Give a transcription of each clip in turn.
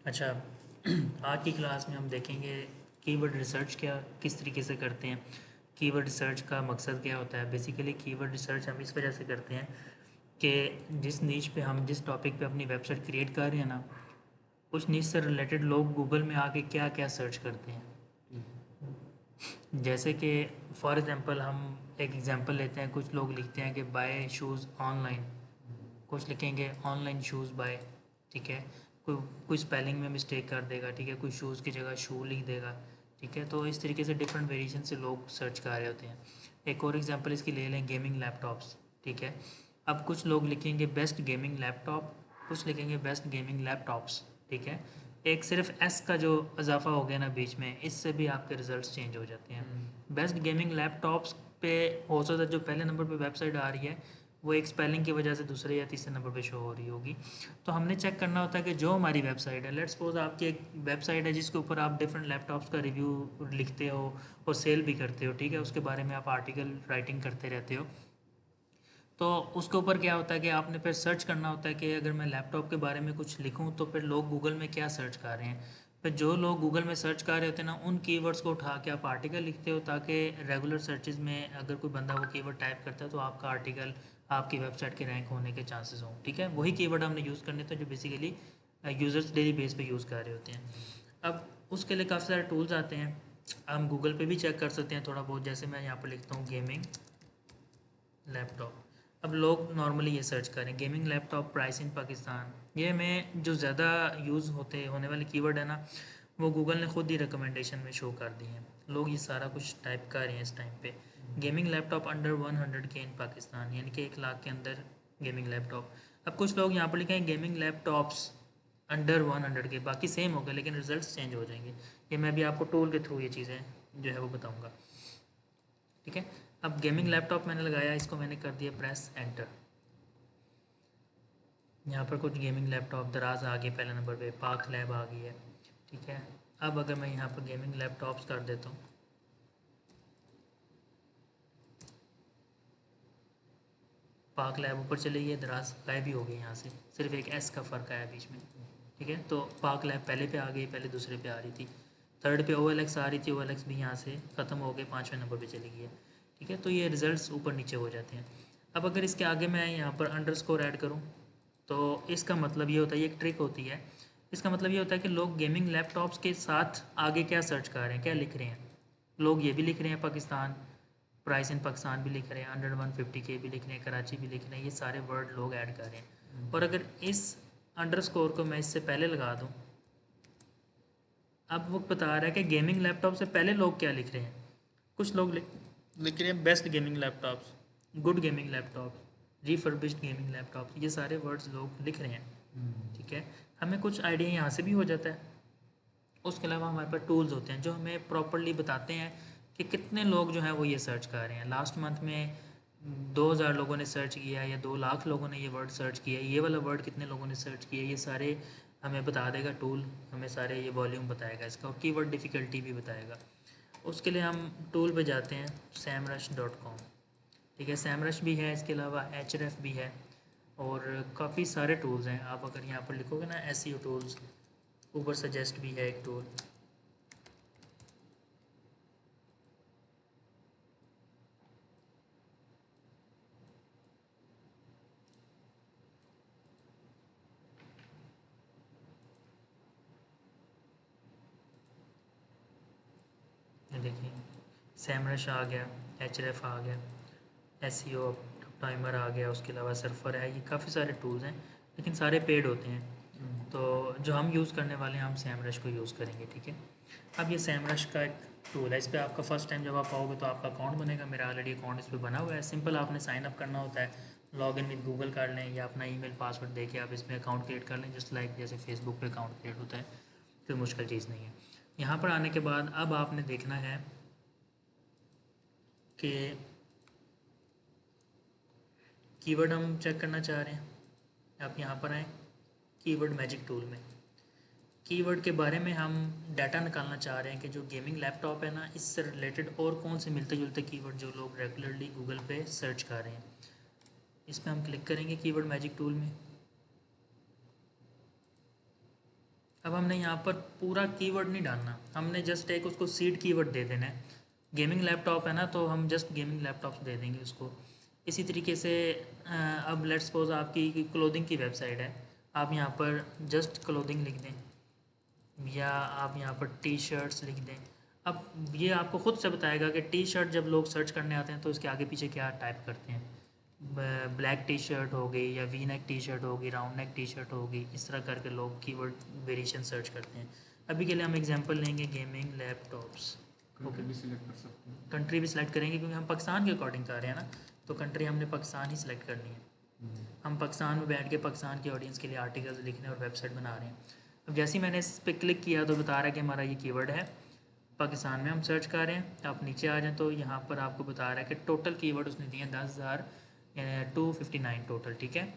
अच्छा। आज की क्लास में हम देखेंगे कीवर्ड रिसर्च क्या किस तरीके से करते हैं। कीवर्ड रिसर्च का मकसद क्या होता है। बेसिकली कीवर्ड रिसर्च हम इस वजह से करते हैं कि जिस नीश पे हम जिस टॉपिक पे अपनी वेबसाइट क्रिएट कर रहे हैं ना, उस नीश से रिलेटेड लोग गूगल में आके क्या क्या सर्च करते हैं। जैसे कि फॉर एग्ज़ाम्पल हम एक एग्ज़ाम्पल लेते हैं, कुछ लोग लिखते हैं कि बाय शूज़ ऑनलाइन, कुछ लिखेंगे ऑनलाइन शूज़ बाय। ठीक है। कोई कोई स्पेलिंग में मिस्टेक कर देगा। ठीक है। कोई शूज़ की जगह शू लिख देगा। ठीक है। तो इस तरीके से डिफरेंट वेरिएशन से लोग सर्च कर रहे होते हैं। एक और एग्जांपल इसकी ले लें, गेमिंग लैपटॉप्स। ठीक है। अब कुछ लोग लिखेंगे बेस्ट गेमिंग लैपटॉप, कुछ लिखेंगे बेस्ट गेमिंग लैपटॉप्स। ठीक है। एक सिर्फ एस का जो इजाफा हो गया ना बीच में, इससे भी आपके रिजल्ट्स चेंज हो जाते हैं। बेस्ट गेमिंग लैपटॉप्स पे हो सकता है जो पहले नंबर पे वेबसाइट आ रही है वो एक स्पेलिंग की वजह से दूसरे या तीसरे नंबर पे शो हो रही होगी। तो हमने चेक करना होता है कि जो हमारी वेबसाइट है, लेट्स सपोज आपकी एक वेबसाइट है जिसके ऊपर आप डिफरेंट लैपटॉप्स का रिव्यू लिखते हो और सेल भी करते हो। ठीक है। उसके बारे में आप आर्टिकल राइटिंग करते रहते हो। तो उसके ऊपर क्या होता है कि आपने फिर सर्च करना होता है कि अगर मैं लैपटॉप के बारे में कुछ लिखूं तो फिर लोग गूगल में क्या सर्च कर रहे हैं। फिर जो लोग गूगल में सर्च कर रहे होते हैं ना, उन कीवर्ड्स को उठा के आप आर्टिकल लिखते हो, ताकि रेगुलर सर्चेज में अगर कोई बंदा वो कीवर्ड टाइप करता है तो आपका आर्टिकल आपकी वेबसाइट के रैंक होने के चांसेस हों। ठीक है। वही कीवर्ड हमने यूज़ करने थे जो बेसिकली यूज़र्स डेली बेस पे यूज़ कर रहे होते हैं। अब उसके लिए काफ़ी सारे टूल्स आते हैं। हम गूगल पे भी चेक कर सकते हैं थोड़ा बहुत। जैसे मैं यहाँ पर लिखता हूँ गेमिंग लैपटॉप। अब लोग नॉर्मली ये सर्च करें gaming laptop price in Pakistan. ये में जो ज़्यादा यूज़ होने वाले कीवर्ड है ना, वो गूगल ने खुद ही रिकमेंडेशन में शो कर दी हैं। लोग ये सारा कुछ टाइप कर रहे हैं इस टाइम पे। गेमिंग लैपटॉप अंडर 100 के इन पाकिस्तान, यानी कि 1 लाख के अंदर गेमिंग लैपटॉप। अब कुछ लोग यहाँ पर लिखे हैं गेमिंग लैपटॉप्स अंडर 100 के, बाकी सेम होगा लेकिन रिजल्ट चेंज हो जाएंगे। ये मैं भी आपको टूल के थ्रू ये चीज़ें जो है वो बताऊँगा। ठीक है। अब गेमिंग लैपटॉप मैंने लगाया, इसको मैंने कर दिया प्रेस एंटर। यहाँ पर कुछ गेमिंग लैपटॉप दराज आ गए, पहले नंबर पे पाक लैब आ गई है। ठीक है। अब अगर मैं यहाँ पर गेमिंग लैपटॉप्स कर देता हूँ, पाक लैब ऊपर चली गई, दराज गायब भी हो गई यहाँ से, सिर्फ एक एस का फ़र्क आया बीच में। ठीक है। तो पाक लैब पहले पे आ गई, पहले दूसरे पे आ रही थी। थर्ड पे ओ एल एक्स आ रही थी, ओ एल एक्स भी यहाँ से ख़त्म हो गए, 5वें नंबर पे चली गई है। ठीक है। तो ये रिज़ल्ट्स ऊपर नीचे हो जाते हैं। अब अगर इसके आगे मैं यहाँ पर अंडरस्कोर ऐड करूँ तो इसका मतलब ये होता है, ये एक ट्रिक होती है। इसका मतलब ये होता है कि लोग गेमिंग लैपटॉप्स के साथ आगे क्या सर्च कर रहे हैं, क्या लिख रहे हैं। लोग ये भी लिख रहे हैं पाकिस्तान, प्राइस इन पाकिस्तान भी लिख रहे हैं, अंडर 150 के भी लिख रहे हैं, कराची भी लिख रहे हैं। ये सारे वर्ड लोग ऐड कर रहे हैं। और अगर इस अंडरस्कोर को मैं इससे पहले लगा दूँ, अब वो बता रहा है कि गेमिंग लैपटॉप से पहले लोग क्या लिख रहे हैं। कुछ लोग लिख रहे हैं best gaming laptops, good gaming laptop, refurbished gaming laptop. ये सारे वर्ड्स लोग लिख रहे हैं। ठीक है। हमें कुछ आइडिया यहाँ से भी हो जाता है। उसके अलावा हमारे पास टूल्स होते हैं जो हमें प्रॉपरली बताते हैं कि कितने लोग जो हैं वो ये सर्च कर रहे हैं। लास्ट मंथ में 2000 लोगों ने सर्च किया या 2 लाख लोगों ने ये वर्ड सर्च किया, ये वाला वर्ड कितने लोगों ने सर्च किया, ये सारे हमें बता देगा टूल। हमें सारे ये वॉल्यूम बताएगा इसका, और कीवर्ड डिफ़िकल्टी भी बताएगा। उसके लिए हम टूल पे जाते हैं samrush.com। ठीक है। samrush भी है, इसके अलावा href भी है, और काफ़ी सारे टूल्स हैं। आप अगर यहाँ पर लिखोगे ना SEO टूल्स, ऊपर सजेस्ट भी है एक टूल। ये देखिए सैमरश आ गया, एच आ गया, एस टाइमर आ गया, उसके अलावा सर्फर है। ये काफ़ी सारे टूल्स हैं लेकिन सारे पेड होते हैं। तो जो हम यूज़ करने वाले हैं, हम सैमरश को यूज़ करेंगे। ठीक है। अब ये सैमरश का एक टूल है, इस पर आपका फर्स्ट टाइम जब आप आओगे तो आपका अकाउंट बनेगा। मेरा ऑलरेडी अकाउंट इस पर बना हुआ है। सिंपल आपने साइन अप करना होता है, लॉग इन विद गूगल कर लें या अपना ईमेल पासवर्ड दे के आप इसमें अकाउंट क्रिएट कर लें, जस्ट लाइक जैसे फेसबुक पे अकाउंट क्रिएट होता है। कोई मुश्किल चीज़ नहीं है। यहाँ पर आने के बाद अब आपने देखना है कि कीवर्ड हम चेक करना चाह रहे हैं। आप यहाँ पर आएँ कीवर्ड मैजिक टूल में। कीवर्ड के बारे में हम डाटा निकालना चाह रहे हैं कि जो गेमिंग लैपटॉप है ना, इससे रिलेटेड और कौन से मिलते जुलते कीवर्ड जो लोग रेगुलरली गूगल पे सर्च कर रहे हैं। इस पर हम क्लिक करेंगे कीवर्ड मैजिक टूल में। अब हमने यहाँ पर पूरा कीवर्ड नहीं डालना, हमने जस्ट एक उसको सीड कीवर्ड दे देना है। गेमिंग लैपटॉप है ना, तो हम जस्ट गेमिंग लैपटॉप दे देंगे उसको। इसी तरीके से अब लेट्स सपोज आपकी क्लोथिंग की वेबसाइट है, आप यहाँ पर जस्ट क्लोथिंग लिख दें या आप यहाँ पर टी शर्ट्स लिख दें। अब ये आपको ख़ुद से बताएगा कि टी शर्ट जब लोग सर्च करने आते हैं तो इसके आगे पीछे क्या टाइप करते हैं। ब्लैक टी शर्ट हो गई या वी नेक टी शर्ट होगी, राउंड नेक टी शर्ट होगी, इस तरह करके लोग कीवर्ड वेरिएशन सर्च करते हैं। अभी के लिए हम एग्जांपल लेंगे गेमिंग लैपटॉप्स। कंट्री भी सिलेक्ट कर सकते हैं। कंट्री भी सिलेक्ट करेंगे क्योंकि हम पाकिस्तान के अकॉर्डिंग कर रहे हैं ना, तो कंट्री हमने पाकिस्तान ही सिलेक्ट करनी है। हम पाकिस्तान में बैठ के पाकिस्तान के ऑडियंस के लिए आर्टिकल्स लिखने और वेबसाइट बना रहे हैं। अब जैसे ही मैंने इस पर क्लिक किया तो बता रहा है कि हमारा ये कीवर्ड है, पाकिस्तान में हम सर्च कर रहे हैं। आप नीचे आ जाएं तो यहाँ पर आपको बता रहा है कि टोटल कीवर्ड उसने दिए हैं 10,259 टोटल, ठीक है।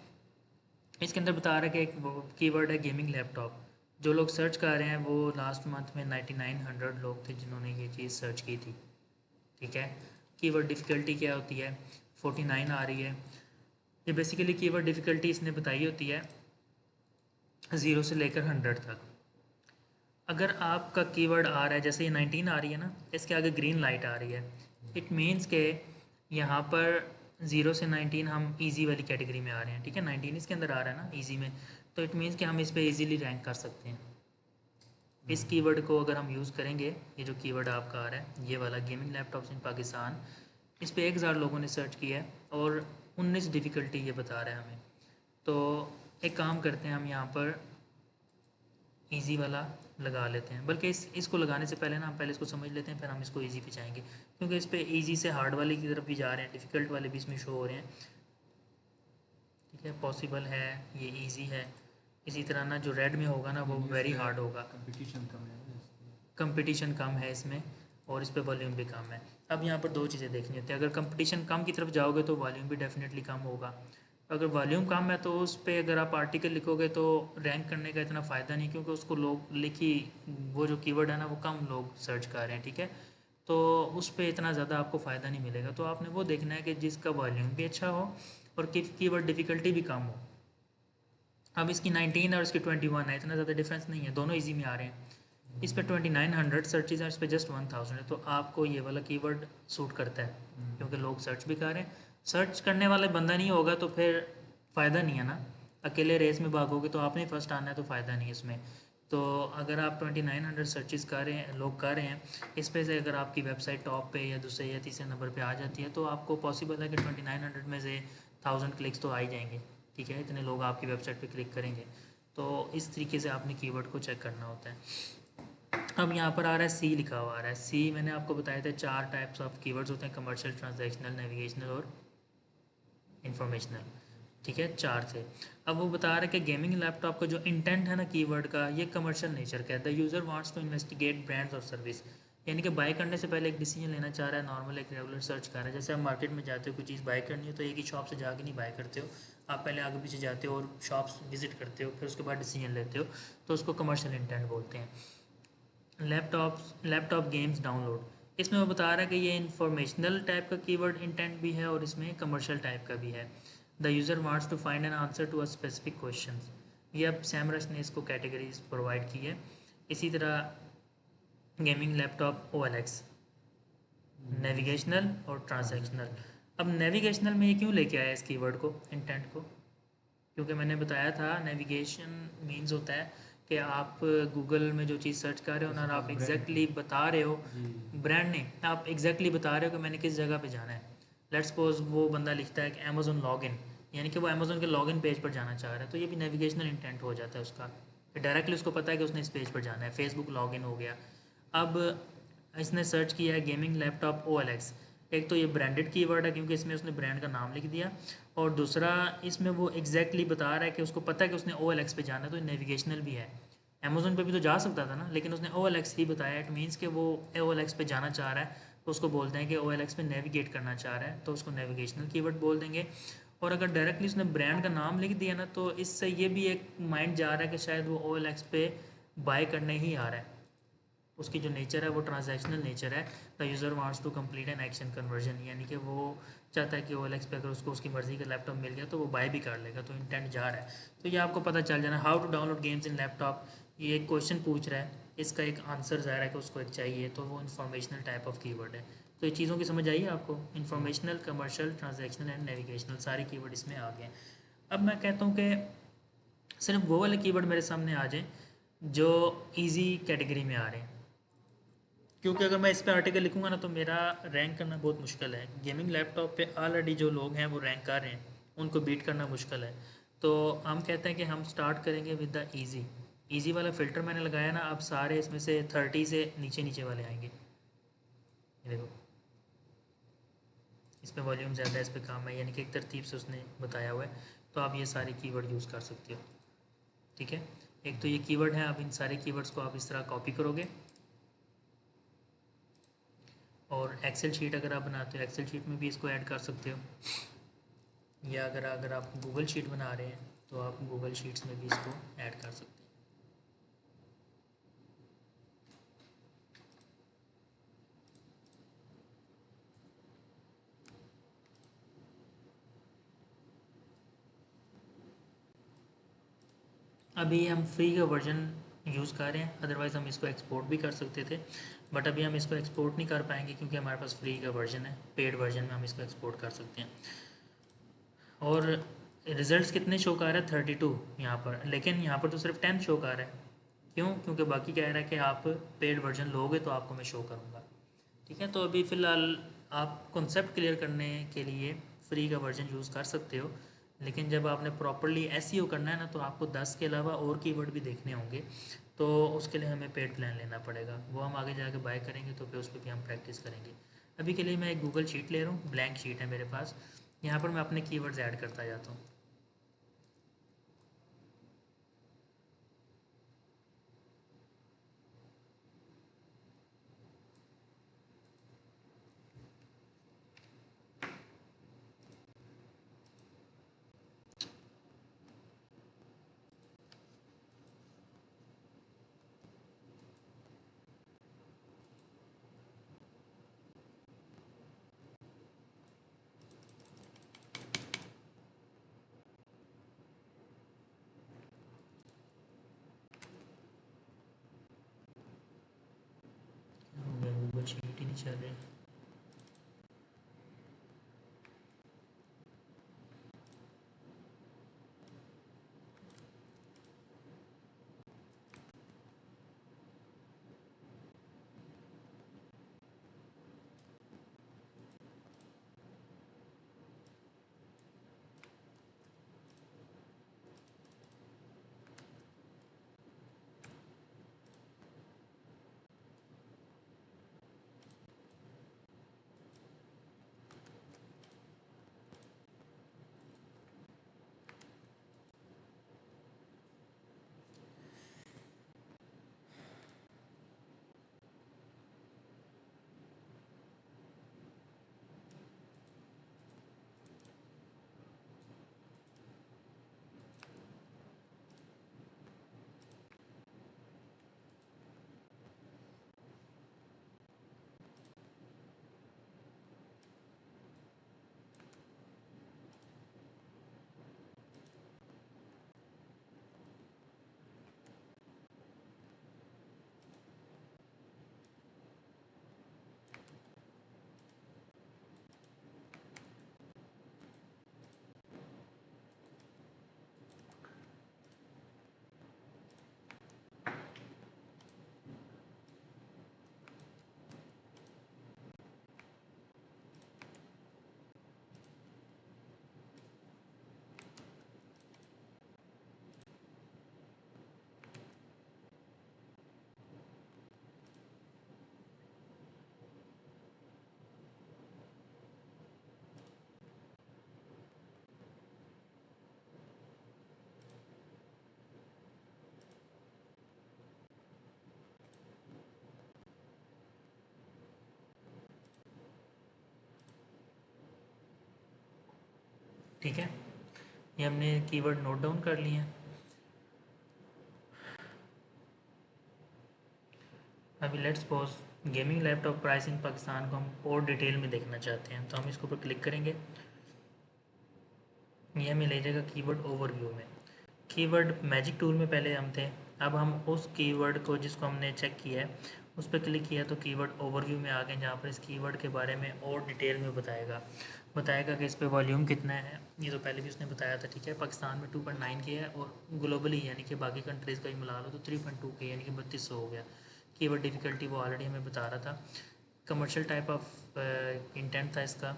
इसके अंदर बता रहा है कि एक कीवर्ड है गेमिंग लैपटॉप। जो लोग सर्च कर रहे हैं वो लास्ट मंथ में 9900 लोग थे जिन्होंने ये चीज़ सर्च की थी, ठीक है। कीवर्ड डिफ़िकल्टी क्या होती है, 49 आ रही है। ये बेसिकली कीवर्ड डिफ़िकल्टी इसने बताई होती है 0 से लेकर 100 तक। अगर आपका कीवर्ड आ रहा है, जैसे ये 19 आ रही है ना, इसके आगे ग्रीन लाइट आ रही है, इट मीन्स के यहाँ पर 0 से 19 हम इजी वाली कैटेगरी में आ रहे हैं, ठीक है। 19 इसके अंदर आ रहा है ना इजी में, तो इट मीन्स कि हम इस पर ईजीली रैंक कर सकते हैं। इस कीवर्ड को अगर हम यूज़ करेंगे, ये जो कीवर्ड आपका आ रहा है ये वाला गेमिंग लैपटॉप्स इन पाकिस्तान, इस पर 1000 लोगों ने सर्च किया है और 19 डिफ़िकल्टी ये बता रहा है हमें। तो एक काम करते हैं, हम यहाँ पर इजी वाला लगा लेते हैं। बल्कि इसको लगाने से पहले ना हम पहले इसको समझ लेते हैं, फिर हम इसको इजी पे जाएंगे, क्योंकि इस पर इजी से हार्ड वाले की तरफ भी जा रहे हैं, डिफ़िकल्ट वाले भी इसमें शो हो रहे हैं, ठीक है। पॉसिबल है, ये इजी है। इसी तरह ना जो रेड में होगा ना वो वेरी हार्ड होगा, कंपटीशन कम है, कंपटीशन कम है इसमें, और इस पर वॉल्यूम भी कम है। अब यहाँ पर दो चीज़ें देखनी होती है, अगर कंपटीशन कम की तरफ जाओगे तो वॉल्यूम भी डेफिनेटली कम होगा। अगर वॉल्यूम कम है तो उस पर अगर आप आर्टिकल लिखोगे तो रैंक करने का इतना फ़ायदा नहीं, क्योंकि उसको लोग लिखी वो जो कीवर्ड है ना वो कम लोग सर्च कर रहे हैं, ठीक है। तो उस पर इतना ज़्यादा आपको फ़ायदा नहीं मिलेगा। तो आपने वो देखना है कि जिसका वॉल्यूम भी अच्छा हो और कीवर्ड डिफ़िकल्टी भी कम हो। अब इसकी 19 और इसकी 21 है, इतना ज़्यादा डिफरेंस नहीं है, दोनों ईजी में आ रहे हैं। इस पर 2900 सर्चेज हैं, इस पर जस्ट 1000 है, तो आपको ये वाला कीवर्ड सूट करता है क्योंकि लोग सर्च भी कर रहे हैं। सर्च करने वाला बंदा नहीं होगा तो फिर फ़ायदा नहीं है ना, अकेले रेस में भागोगे तो आपने फर्स्ट आना है तो फ़ायदा नहीं है इसमें। तो अगर आप 2900 सर्चेस कर रहे हैं, लोग कर रहे हैं, इस पे से अगर आपकी वेबसाइट टॉप पे या दूसरे या तीसरे नंबर पे आ जाती है तो आपको पॉसिबल है कि 2900 में से 1000 क्लिक्स तो आ ही जाएंगे, ठीक है। इतने लोग आपकी वेबसाइट पे क्लिक करेंगे। तो इस तरीके से आपने कीवर्ड को चेक करना होता है। अब यहाँ पर आ रहा है सी लिखा हुआ आ रहा है। सी मैंने आपको बताया था 4 टाइप्स ऑफ कीवर्ड्स होते हैं, कमर्शियल, ट्रांजैक्शनल, नेविगेशनल और इंफॉर्मेशनल, ठीक है, 4 थे। अब वो बता रहा है कि गेमिंग लैपटॉप का जो इंटेंट है ना कीवर्ड का, ये कमर्शियल नेचर का है। The user wants to investigate brands और सर्विस, यानी कि बाय करने से पहले एक डिसीजन लेना चाह रहा है, नॉर्मल एक रेगुलर सर्च कर रहा है। जैसे आप मार्केट में जाते हो, कोई चीज़ बाय करनी हो तो एक ही शॉप से जाके नहीं बाय करते हो, आप पहले आगे पीछे जाते हो और शॉप्स विजिट करते हो, फिर उसके बाद डिसीजन लेते हो, तो उसको कमर्शियल इंटेंट बोलते हैं। लैपटॉप गेम्स डाउनलोड, इसमें वो बता रहा है कि ये इंफॉर्मेशनल टाइप का कीवर्ड इंटेंट भी है और इसमें कमर्शियल टाइप का भी है। The user wants to find an answer to a specific question, ये अब सैमरस ने इसको कैटेगरीज प्रोवाइड की है। इसी तरह गेमिंग लैपटॉप OLX, नेविगेशनल और ट्रांजैक्शनल। अब नेविगेशनल में ये क्यों लेके आया इस कीवर्ड को, इंटेंट को, क्योंकि मैंने बताया था नेविगेशन मीन्स होता है कि आप गूगल में जो चीज़ सर्च कर रहे हो ना, आप एग्जैक्टली बता रहे हो, ब्रांड नहीं, आप एग्जैक्टली बता रहे हो कि मैंने किस जगह पे जाना है। लेट्स सपोज वो बंदा लिखता है कि अमेज़ोन लॉगिन, यानी कि वो अमेज़ोन के लॉगिन पेज पर जाना चाह रहा है, तो ये भी नेविगेशनल इंटेंट हो जाता है उसका, डायरेक्टली उसको पता है कि उसने इस पेज पर जाना है। फेसबुक लॉगिन हो गया। अब इसने सर्च किया है गेमिंग लैपटॉप OLX, एक तो ये ब्रांडेड कीवर्ड है क्योंकि इसमें उसने ब्रांड का नाम लिख दिया, और दूसरा इसमें वो एग्जैक्टली बता रहा है कि उसको पता है कि उसने OLX पे जाना है, तो नेविगेशनल भी है। अमेज़ोन पे भी तो जा सकता था ना, लेकिन उसने OLX ही बताया, इट मीन्स कि वो OLX पे जाना चाह रहा है, तो उसको बोलते हैं कि OLX पे नेविगेट करना चाह रहा है, तो उसको नेविगेशनल कीवर्ड बोल देंगे। और अगर डायरेक्टली उसने ब्रांड का नाम लिख दिया ना, तो इससे ये भी एक माइंड जा रहा है कि शायद वो OLX पे बाय करने ही आ रहा है, उसकी जो नेचर है वो ट्रांजैक्शनल नेचर है। The user wants to complete an action conversion, यानी कि वो चाहता है कि OLX पे अगर उसको उसकी मर्ज़ी का लैपटॉप मिल गया तो वो बाय भी कर लेगा, तो इंटेंट जा रहा है। तो ये आपको पता चल जाना। How to download games in laptop, ये एक क्वेश्चन पूछ रहा है, इसका एक आंसर ज़ाहिर है कि उसको एक चाहिए, तो वो इंफॉर्मेशनल टाइप ऑफ कीवर्ड है। तो ये चीज़ों की समझ आई है आपको? Informational, commercial, transactional and navigational, सारे कीवर्ड इसमें आ गए हैं। अब मैं कहता हूँ कि सिर्फ वो वाले कीवर्ड मेरे सामने आ जाएं जो इजी कैटेगरी में आ रहे हैं, क्योंकि अगर मैं इस पे आर्टिकल लिखूंगा ना तो मेरा रैंक करना बहुत मुश्किल है। गेमिंग लैपटॉप पे ऑलरेडी जो लोग हैं वो रैंक कर रहे हैं, उनको बीट करना मुश्किल है। तो हम कहते हैं कि हम स्टार्ट करेंगे विद द इजी। इजी वाला फ़िल्टर मैंने लगाया ना, अब सारे इसमें से 30 से नीचे नीचे वाले आएंगे। ये देखो, इस पर वॉल्यूम ज़्यादा है, इस पर कम है, यानी कि एक तरतीब से उसने बताया हुआ है। तो आप ये सारे कीवर्ड यूज़ कर सकते हो, ठीक है। एक तो ये कीवर्ड है, आप इन सारे कीवर्ड्स को आप इस तरह कॉपी करोगे, और एक्सेल शीट अगर आप बनाते हो एक्सेल शीट में भी इसको ऐड कर सकते हो, या अगर अगर आप गूगल शीट बना रहे हैं तो आप गूगल शीट्स में भी इसको ऐड कर सकते हैं। अभी हम फ्री का वर्जन यूज़ कर रहे हैं, अदरवाइज़ हम इसको एक्सपोर्ट भी कर सकते थे, बट अभी हम इसको एक्सपोर्ट नहीं कर पाएंगे क्योंकि हमारे पास फ्री का वर्जन है। पेड वर्जन में हम इसको एक्सपोर्ट कर सकते हैं। और रिजल्ट्स कितने शो कर रहा है? 32 यहाँ पर, लेकिन यहाँ पर तो सिर्फ 10 शो कर रहा है। क्यों? क्योंकि बाकी कह रहा है कि आप पेड वर्जन लोगे तो आपको मैं शो करूँगा, ठीक है। तो अभी फ़िलहाल आप कॉन्सेप्ट क्लियर करने के लिए फ्री का वर्जन यूज़ कर सकते हो, लेकिन जब आपने प्रॉपरली एसईओ करना है ना तो आपको 10 के अलावा और कीवर्ड भी देखने होंगे, तो उसके लिए हमें पेड प्लान लेना पड़ेगा। वो हम आगे जाके बाय करेंगे तो फिर उस पर भी हम प्रैक्टिस करेंगे। अभी के लिए मैं एक गूगल शीट ले रहा हूँ, ब्लैंक शीट है मेरे पास, यहाँ पर मैं अपने कीवर्ड्स ऐड करता जाता हूँ। गूगल शीट ही नहीं चल रही। ठीक है, ये हमने कीवर्ड नोट डाउन कर लिए हैं। अभी let's pause gaming laptop price in Pakistan को हम और डिटेल में देखना चाहते हैं, तो हम इसके ऊपर क्लिक करेंगे। ये हमें ले जाएगा कीवर्ड ओवरव्यू में। कीवर्ड मैजिक टूल में पहले हम थे, अब हम उस कीवर्ड को जिसको हमने चेक किया है उस पर क्लिक किया तो कीवर्ड ओवरव्यू में आ गए, जहाँ पर इस कीवर्ड के बारे में और डिटेल में बताएगा कि इस पे वॉल्यूम कितना है। ये तो पहले भी उसने बताया था, ठीक है। पाकिस्तान में 2.9 के है और ग्लोबली यानी कि बाकी कंट्रीज़ का ही मिला लो तो 3.2 के यानी कि 3200 हो गया। कीवर्ड डिफ़िकल्टी वो ऑलरेडी हमें बता रहा था। कमर्शियल टाइप ऑफ इंटेंट था इसका।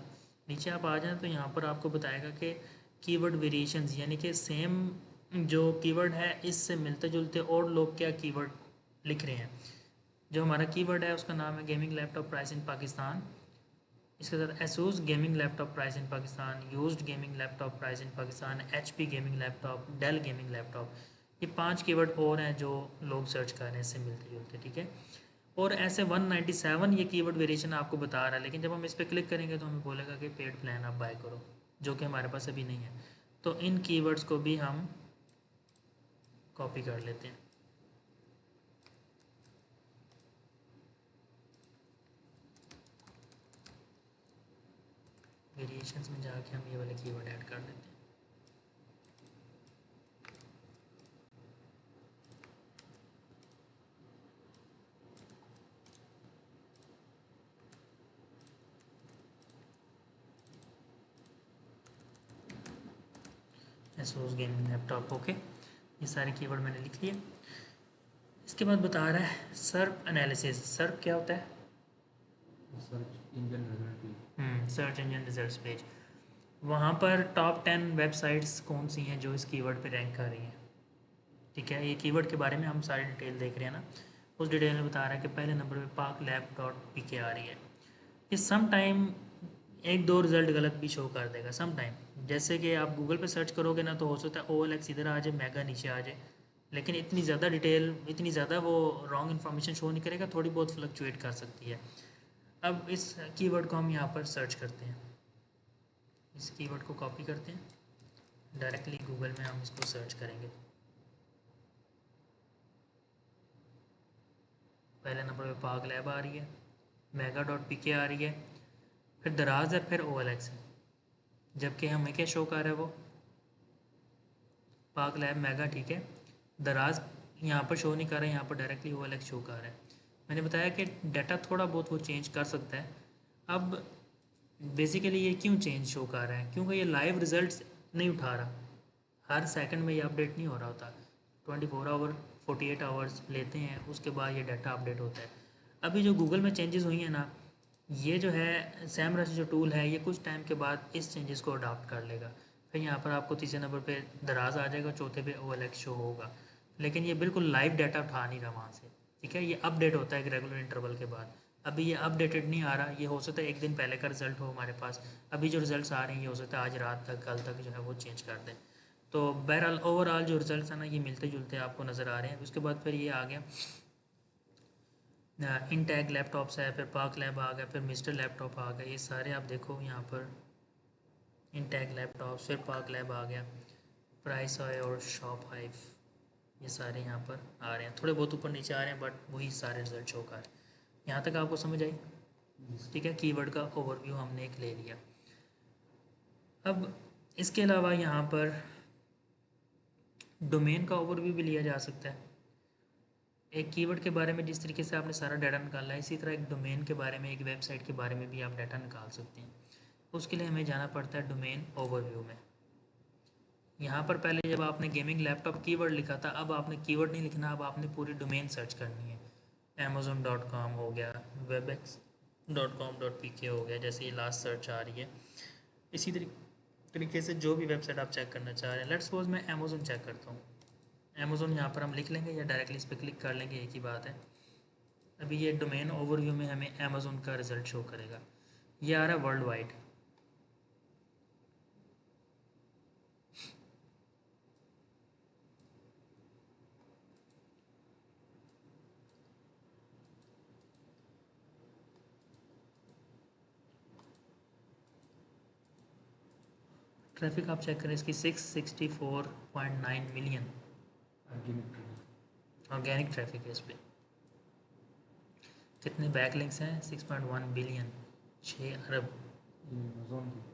नीचे आप आ जाएँ तो यहाँ पर आपको बताएगा कि कीवर्ड वेरिएशंस यानी कि सेम जो कीवर्ड है इससे मिलते जुलते और लोग क्या कीवर्ड लिख रहे हैं। जो हमारा कीवर्ड है उसका नाम है gaming laptop price in Pakistan. इसके साथ Asus gaming laptop price in Pakistan, used gaming laptop price in Pakistan, HP gaming laptop, Dell gaming laptop. ये 5 कीवर्ड और हैं जो लोग सर्च कर रहे हैं इससे मिलते जुलते, ठीक है। और ऐसे 197 ये कीवर्ड वेरिएशन आपको बता रहा है, लेकिन जब हम इस पर क्लिक करेंगे तो हमें बोलेगा कि पेड प्लान आप बाय करो, जो कि हमारे पास अभी नहीं है। तो इन कीवर्ड्स को भी हम कॉपी कर लेते हैं। वेरिएशंस में जाके हम ये वाले कीवर्ड ऐड कर देते हैं। Asus gaming laptop, okay. ये सारे कीवर्ड मैंने लिख लिए। इसके बाद बता रहा है सर्प एनालिसिस। सर्प क्या होता है? Search engine result search engine results page. वहाँ पर टॉप 10 वेबसाइट्स कौन सी हैं जो इस कीवर्ड पे रैंक कर रही हैं, ठीक है। ये कीवर्ड के बारे में हम सारी डिटेल देख रहे हैं ना। उस डिटेल में बता रहा है कि पहले नंबर पे parklab.pk आ रही है। ये सम टाइम एक दो रिज़ल्ट गलत भी शो कर देगा सम टाइम। जैसे कि आप गूगल पे सर्च करोगे ना तो हो सकता है OLX इधर आ जाए, मेगा नीचे आ जाए, लेकिन इतनी ज़्यादा डिटेल, इतनी ज़्यादा वो रॉन्ग इन्फॉर्मेशन शो नहीं करेगा, थोड़ी बहुत फ्लक्चुएट कर सकती है। अब इस कीवर्ड को हम यहाँ पर सर्च करते हैं। इस कीवर्ड को कॉपी करते हैं, डायरेक्टली गूगल में हम इसको सर्च करेंगे। पहले नंबर पे पाक लैब आ रही है, मेगा.pk आ रही है, फिर दराज है, फिर OLX है। जबकि हमें क्या शो कर रहा है वो पाक लैब मेगा, ठीक है। दराज यहाँ पर शो नहीं कर रहा है, यहाँ पर डायरेक्टली OLX शो कर रहा है। मैंने बताया कि डाटा थोड़ा बहुत वो चेंज कर सकता है। अब बेसिकली ये क्यों चेंज शो कर रहा है, क्योंकि ये लाइव रिजल्ट्स नहीं उठा रहा, हर सेकंड में ये अपडेट नहीं हो रहा होता। 24 आवर 48 आवर्स लेते हैं, उसके बाद ये डाटा अपडेट होता है। अभी जो गूगल में चेंजेस हुई हैं ना, ये जो है सैमरस जो टूल है ये कुछ टाइम के बाद इस चेंजेस को अडॉप्ट कर लेगा। फिर यहाँ पर आपको तीसरे नंबर पे दराज आ जाएगा, चौथे पे OLX शो होगा, लेकिन ये बिल्कुल लाइव डाटा उठा नहीं रहा वहाँ से, ठीक है। ये अपडेट होता है एक रेगुलर इंटरवल के बाद। अभी ये अपडेटेड नहीं आ रहा, ये हो सकता है एक दिन पहले का रिजल्ट हो हमारे पास। अभी जो रिजल्ट्स आ रहे हैं ये हो सकता है आज रात तक, कल तक जो है वो चेंज कर दें। तो बहरहाल ओवरऑल जो रिजल्ट्स हैं ना ये मिलते जुलते आपको नज़र आ रहे हैं। उसके बाद फिर ये आ गया इनटैग लैपटॉप्स है, फिर पाक लैब आ गया, फिर मिस्टर लैपटॉप आ गया। ये सारे आप देखो यहाँ पर इनटैग लैपटॉप्स, फिर पाक लैब आ गया, प्राइस है और शॉप हाइव, ये सारे यहाँ पर आ रहे हैं। थोड़े बहुत ऊपर नीचे आ रहे हैं बट वही सारे रिजल्ट शो कर रहे हैं। यहाँ तक आपको समझ आई, ठीक है। कीवर्ड का ओवरव्यू हमने एक ले लिया। अब इसके अलावा यहाँ पर डोमेन का ओवरव्यू भी लिया जा सकता है। एक कीवर्ड के बारे में जिस तरीके से आपने सारा डाटा निकाला है, इसी तरह एक डोमेन के बारे में, एक वेबसाइट के बारे में भी आप डाटा निकाल सकते हैं। उसके लिए हमें जाना पड़ता है डोमेन ओवरव्यू में। यहाँ पर पहले जब आपने गेमिंग लैपटॉप कीवर्ड लिखा था, अब आपने कीवर्ड नहीं लिखना, अब आपने पूरी डोमेन सर्च करनी है। amazon.com हो गया, webex.com.pk हो गया, जैसे ये लास्ट सर्च आ रही है। इसी तरीके से जो भी वेबसाइट आप चेक करना चाह रहे हैं, लेट्स सपोज मैं अमेज़ोन चेक करता हूँ। अमेज़ोन यहाँ पर हम लिख लेंगे या डायरेक्टली इस पर क्लिक कर लेंगे, एक ही बात है। अभी ये डोमेन ओवरव्यू में हमें अमेज़ोन का रिज़ल्ट शो करेगा। ये आ रहा है वर्ल्ड वाइड। ट्रैफिक आप चेक करें इसकी 664.9 मिलियन ऑर्गेनिक ट्रैफिक है इस पर। कितने बैक लिंक्स हैं? 6.1 बिलियन, 6 अरब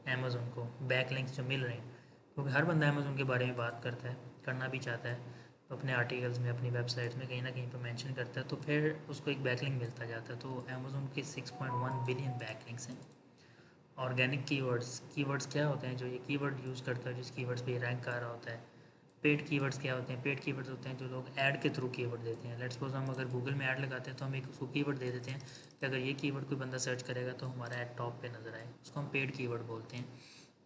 अमेज़ोन को बैक लिंक्स जो मिल रहे हैं, क्योंकि हर बंदा अमेज़ोन के बारे में बात करता है, करना भी चाहता है, अपने आर्टिकल्स में, अपनी वेबसाइट्स में कहीं ना कहीं पर मेंशन करता है, तो फिर उसको एक बैकलिंक मिलता जाता है। तो अमेज़ोन के 6.1 बिलियन बैकलिंक्स हैं। ऑर्गेनिक कीवर्ड्स क्या होते हैं? जो ये कीवर्ड यूज़ करता है, जिस कीवर्ड्स पे रैंक आ रहा होता है। पेड कीवर्ड्स क्या होते हैं? पेड कीवर्ड्स होते हैं जो लोग ऐड के थ्रू कीवर्ड देते हैं। लेट्स सपोज हम अगर गूगल में ऐड लगाते हैं तो हम एक उसको कीवर्ड दे देते हैं कि अगर ये कीवर्ड कोई बंदा सर्च करेगा तो हमारा ऐड टॉप पे नज़र आए, उसको हम पेड कीवर्ड बोलते हैं।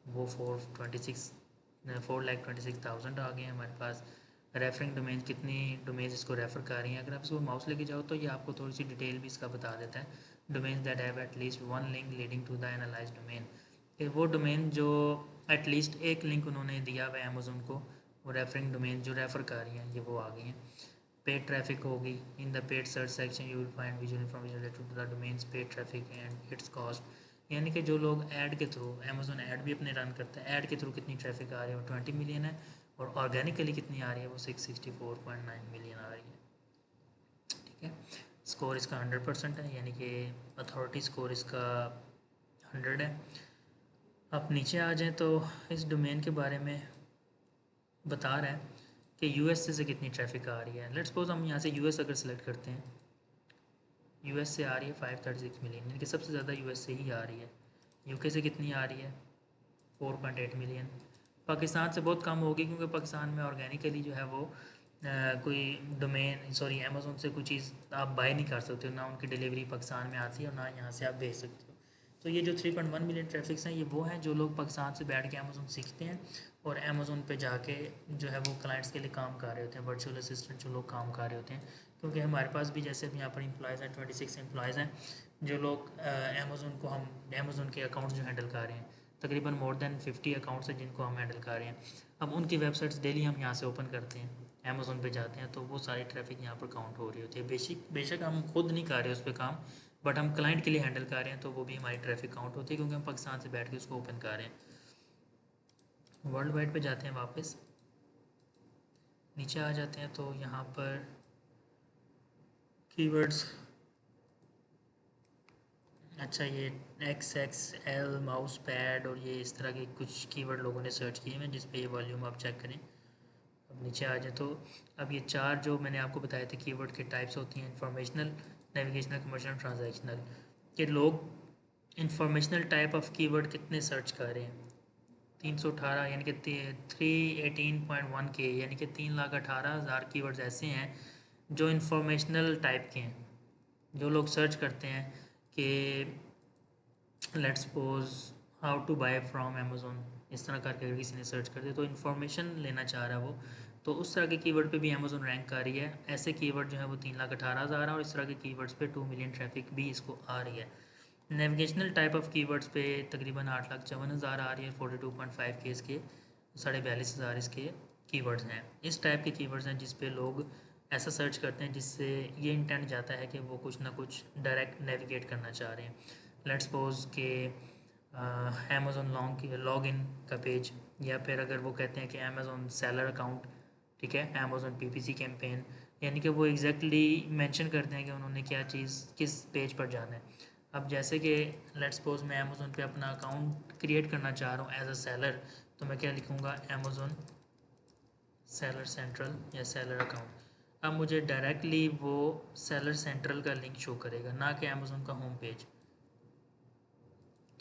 वो 4,26,000 आ गए हैं हमारे पास। रेफरिंग डोमेन, कितनी डोमेन्स इसको रेफ़र कर रही हैं। अगर आप इसको माउस लेके जाओ तो ये आपको थोड़ी सी डिटेल भी इसका बता देता है। Domains that have at least one link leading to the analyze domain, कि वो डोमेन जो एटलीस्ट एक लिंक उन्होंने दिया हुआ है अमेज़ोन को, वो रेफरिंग डोमेन जो रेफ़र कर रही हैं, ये वो आ गई हैं। पेड ट्रैफिक होगी। In the paid search section you will find visual information related to the domains paid traffic and its cost. यानी कि जो लोग ऐड के थ्रू, अमेज़ोन ऐड भी अपने रन करता है, ऐड के थ्रू कितनी ट्रैफिक आ रही है वो 20 मिलियन है, और ऑर्गेनिकली कितनी आ रही है वो 664.9 मिलियन आ रही है। ठीक है, स्कोर इसका 100% है, यानी कि अथॉरिटी स्कोर इसका 100 है। अब नीचे आ जाएँ तो इस डोमेन के बारे में बता रहा है कि यूएस से कितनी ट्रैफिक आ रही है। लेट्स सपोज हम यहाँ से यूएस अगर सेलेक्ट करते हैं, यूएस से आ रही है 536 मिलियन, यानी कि सबसे ज़्यादा यूएस से ही आ रही है। यूके से कितनी आ रही है? 4.8 मिलियन। पाकिस्तान से बहुत कम होगी, क्योंकि पाकिस्तान में ऑर्गेनिकली जो है वो कोई डोमेन, सॉरी, अमेज़ोन से कोई चीज़ आप बाय नहीं कर सकते हो, ना उनकी डिलीवरी पाकिस्तान में आती है और ना यहाँ से आप भेज सकते हो। तो ये जो 3.1 मिलियन ट्रैफिक्स हैं, ये वो हैं जो लोग पाकिस्तान से बैठ के अमेज़ोन सीखते हैं और अमेज़ोन पे जाके जो है वो क्लाइंट्स के लिए काम कर रहे होते हैं, वर्चुअल असिस्टेंट जो लोग काम कर रहे होते हैं। क्योंकि हमारे पास भी जैसे यहाँ पर एम्प्लॉयज़ हैं, 26 एम्प्लॉयज़ हैं जो लोग अमेज़ोन को, हम अमेज़ोन के अकाउंट जो हैंडल कर रहे हैं। तकरीबन मोर देन 50 अकाउंट्स हैं जिनको हम हैंडल कर रहे हैं। अब उनकी वेबसाइट्स डेली हम यहाँ से ओपन करते हैं, अमेज़ोन पे जाते हैं, तो वो सारी ट्रैफिक यहाँ पर काउंट हो रही होती है। बेशक हम खुद नहीं कर रहे उस पर काम, बट हम क्लाइंट के लिए हैंडल कर रहे हैं, तो वो भी हमारी ट्रैफिक काउंट होती है, क्योंकि हम पाकिस्तान से बैठ के उसको ओपन कर रहे हैं। वर्ल्ड वाइड पे जाते हैं, वापस नीचे आ जाते हैं, तो यहाँ पर कीवर्ड्स, अच्छा, ये XXL माउस पैड और ये इस तरह के कुछ कीवर्ड लोगों ने सर्च किए हैं, जिस पे ये वॉल्यूम आप चेक करें। अब नीचे आ जाए तो अब ये चार जो मैंने आपको बताए थे कीवर्ड के टाइप्स होती हैं, इंफॉर्मेशनल, नेविगेशनल, कमर्शियल, ट्रांजैक्शनल। कि लोग इंफॉर्मेशनल टाइप ऑफ कीवर्ड कितने सर्च कर रहे हैं? 318, यानी कि 318.1 के, यानी कि 3,18,000 कीवर्ड्स ऐसे हैं जो इंफॉर्मेशनल टाइप के हैं, जो लोग सर्च करते हैं कि let's suppose how to buy from Amazon, इस तरह करके अगर किसी ने सर्च कर दिया तो इन्फॉर्मेशन लेना चाह रहा है वो, तो उस तरह के कीवर्ड पे भी अमेज़ोन रैंक कर रही है। ऐसे कीवर्ड जो है वो 3,18,000 है, और इस तरह के कीवर्ड्स पे 2 मिलियन ट्रैफिक भी इसको आ रही है। नेविगेशनल टाइप ऑफ कीवर्ड्स पे तकरीबन 8,54,000 आ रही है, 42.5 के इसके, 42,500 इसके कीवर्ड्स हैं। इस टाइप के कीवर्ड्स हैं जिस पे लोग ऐसा सर्च करते हैं जिससे ये इंटेंट जाता है कि वो कुछ ना कुछ डायरेक्ट नेविगेट करना चाह रहे हैं। लेट्स सपोज के अमेज़ोन लॉग इन का पेज, या फिर अगर वो कहते हैं कि अमेज़ोन सेलर अकाउंट, ठीक है, अमेज़ोन PPC कैंपेन, यानी कि वो एग्जैक्टली मेंशन करते हैं कि उन्होंने क्या चीज़ किस पेज पर जाना है। अब जैसे कि लेट्स सपोज मैं अमेज़ोन पे अपना अकाउंट क्रिएट करना चाह रहा हूँ एज अ सेलर, तो मैं क्या लिखूँगा? अमेज़ोन सेलर सेंट्रल या सेलर अकाउंट। अब मुझे डायरेक्टली वो सेलर सेंट्रल का लिंक शो करेगा, ना कि अमेज़ोन का होम पेज।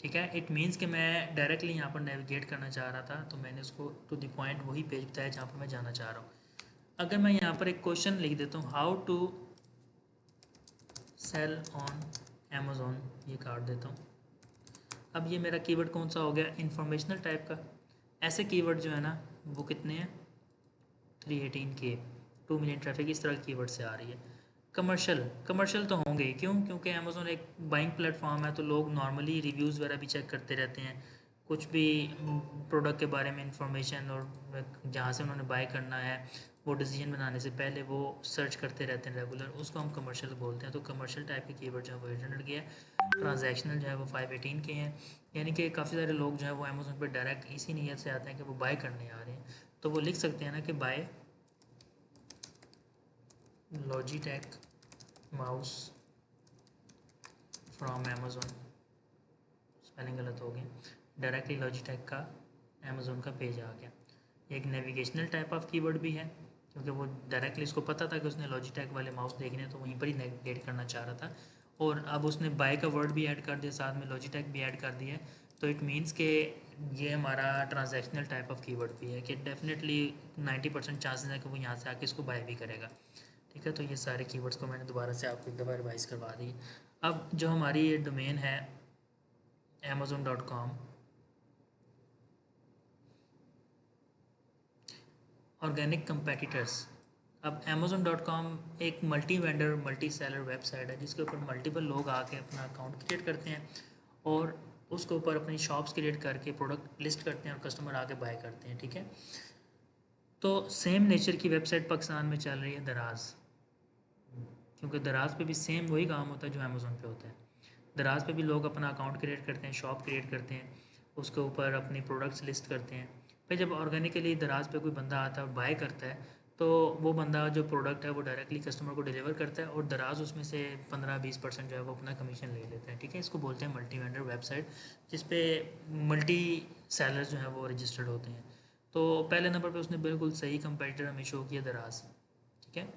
ठीक है, इट मीन्स कि मैं डायरेक्टली यहाँ पर नेविगेट करना चाह रहा था, तो मैंने उसको टू द पॉइंट वही पेज बताया जहाँ पर मैं जाना चाह रहा हूँ। अगर मैं यहाँ पर एक क्वेश्चन लिख देता हूँ, how to sell on Amazon, ये काट देता हूँ। अब ये मेरा कीवर्ड कौन सा हो गया? इंफॉर्मेशनल टाइप का। ऐसे कीवर्ड जो है ना वो कितने हैं? 318K, 2 मिलियन ट्रैफिक इस तरह की कीवर्ड से आ रही है। कमर्शियल तो होंगे ही, क्यों? क्योंकि अमेज़ोन एक बाइंग प्लेटफॉर्म है, तो लोग नॉर्मली रिव्यूज़ वगैरह भी चेक करते रहते हैं, कुछ भी प्रोडक्ट के बारे में इंफॉर्मेशन, और जहाँ से उन्होंने बाय करना है वो डिसीजन बनाने से पहले वो सर्च करते रहते हैं रेगुलर, उसको हम कमर्शियल बोलते हैं। तो कमर्शियल टाइप के कीवर्ड जो है वो 800 के है। ट्रांजैक्शनल जो है वो 518 के हैं, यानी कि काफ़ी सारे लोग जो है वो अमेज़ोन पर डायरेक्ट इसी नीयत से आते हैं कि वो बाय करने आ रहे हैं, तो वो लिख सकते हैं ना कि buy Logitech mouse from Amazon, spelling गलत हो गया, डायरेक्टली लॉजिटेक का अमेज़ोन का पेज आ गया। एक नेविगेशनल टाइप ऑफ कीवर्ड भी है क्योंकि वो डायरेक्टली उसको पता था कि उसने लॉजिटेक वाले माउस देखने हैं, तो वहीं पर ही नेविगेट करना चाह रहा था। और अब उसने बाय का वर्ड भी ऐड कर दिया, साथ में लॉजिटेक भी ऐड कर दिया है, तो इट मीन्स कि ये हमारा ट्रांजैक्शनल टाइप ऑफ कीवर्ड भी है कि डेफिनेटली 90% चांसेस है कि वो यहाँ से आके इसको बाय भी करेगा। ठीक है, तो ये सारे कीवर्ड्स को मैंने दोबारा से आपको एक दफ़ा रिवाइज करवा दी। अब जो हमारी ये डोमेन है amazon.com, ऑर्गेनिक कंपेटिटर्स। अब amazon.com एक multi vendor multi cellular website है जिसके ऊपर मल्टीपल लोग आके अपना अकाउंट क्रिएट करते हैं और उसके ऊपर अपनी शॉप्स क्रिएट करके प्रोडक्ट लिस्ट करते हैं और कस्टमर आके बाय करते हैं। ठीक है, तो सेम नेचर की वेबसाइट पाकिस्तान में चल रही है दराज, क्योंकि दराज पे भी सेम वही काम होता है जो अमेज़ोन पे होता है। दराज पे भी लोग अपना अकाउंट क्रिएट करते हैं, शॉप क्रिएट करते हैं, उसके ऊपर अपनी प्रोडक्ट्स लिस्ट करते हैं। फिर जब ऑर्गेनिकली दराज पे कोई बंदा आता है और बाय करता है, तो वो बंदा जो प्रोडक्ट है वो डायरेक्टली कस्टमर को डिलीवर करता है और दराज उसमें से 15-20% जो है वो अपना कमीशन ले लेता है। ठीक है, इसको बोलते हैं मल्टी वेंडर वेबसाइट, जिसपे मल्टी सेलर्स जो हैं वो रजिस्टर्ड होते हैं। तो पहले नंबर पे उसने बिल्कुल सही कंपेटिटर हमें शो किया, दराज। ठीक है,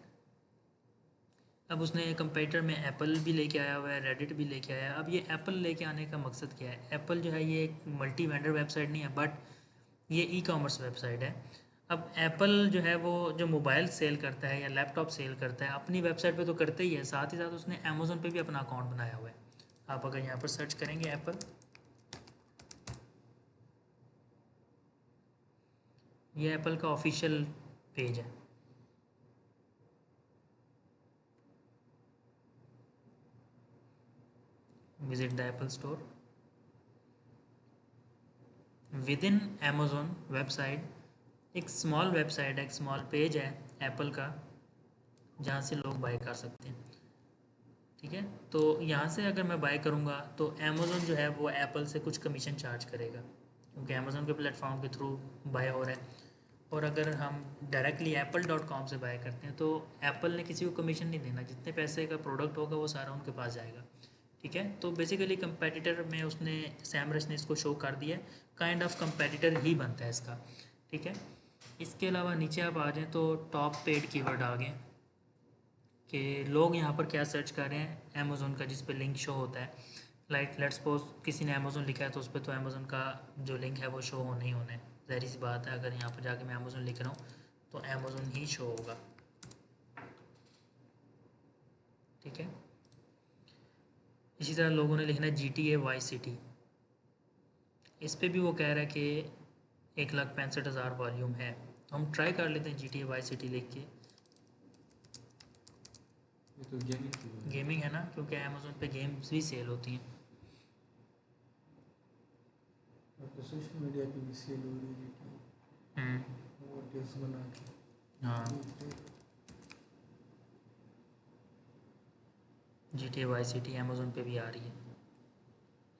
अब उसने कंपेटिटर में एप्पल भी लेके आया हुआ है, रेडिट भी लेके आया है। अब ये एप्पल लेके आने का मकसद क्या है? एप्पल जो है ये एक मल्टी वेंडर वेबसाइट नहीं है, बट ये ई कॉमर्स वेबसाइट है। अब एप्पल जो है वो जो मोबाइल सेल करता है या लैपटॉप सेल करता है अपनी वेबसाइट पे तो करता ही है, साथ ही साथ उसने अमेज़ोन पे भी अपना अकाउंट बनाया हुआ है। आप अगर यहाँ पर सर्च करेंगे एप्पल, ये एप्पल का ऑफिशियल पेज है। Visit the Apple store with in Amazon website. एक स्मॉल वेबसाइट है, एक स्मॉल पेज है एप्पल का, जहाँ से लोग बाय कर सकते हैं। ठीक है, तो यहाँ से अगर मैं बाय करूँगा तो अमेज़ोन जो है वो एप्पल से कुछ कमीशन चार्ज करेगा, क्योंकि अमेज़ोन के प्लेटफॉर्म के थ्रू बाय हो रहा है। और अगर हम डायरेक्टली apple.com से बाय करते हैं तो एप्पल ने किसी को कमीशन नहीं देना, जितने पैसे का प्रोडक्ट होगा वो सारा उनके पास जाएगा। ठीक है, तो बेसिकली कंपेटिटर में उसने सैमरस ने इसको शो कर दिया, काइंड ऑफ कंपेटिटर ही बनता है इसका। ठीक है, इसके अलावा नीचे आप आ जाएँ तो टॉप पेड कीवर्ड आ गए कि लोग यहाँ पर क्या सर्च कर रहे हैं अमेज़ोन का, जिस पे लिंक शो होता है। लाइक लेट्स सपोज किसी ने अमेज़ोन लिखा है तो उस पर तो अमेज़ोन का जो लिंक है वो शो होना ही होना है, ज़ाहिर सी बात है। अगर यहाँ पर जाके मैं अमेज़ोन लिख रहा हूँ तो अमेज़ोन ही शो होगा। ठीक है, इसी तरह लोगों ने लिखना है GTA वाई सिटी, इस पर भी वो कह रहा है कि 1,65,000 वॉल्यूम है। तो हम ट्राई कर लेते हैं GTA वाई सिटी लिख के। ये तो गेमिंग की बात है। गेमिंग है ना, क्योंकि अमेज़ोन पे गेम्स भी सेल होती हैं। अब तो सोशल मीडिया पे भी सेल हो रही है वो टेस्ट बना के हाँ, GTA वाई सिटी अमेज़ोन पे भी आ रही है।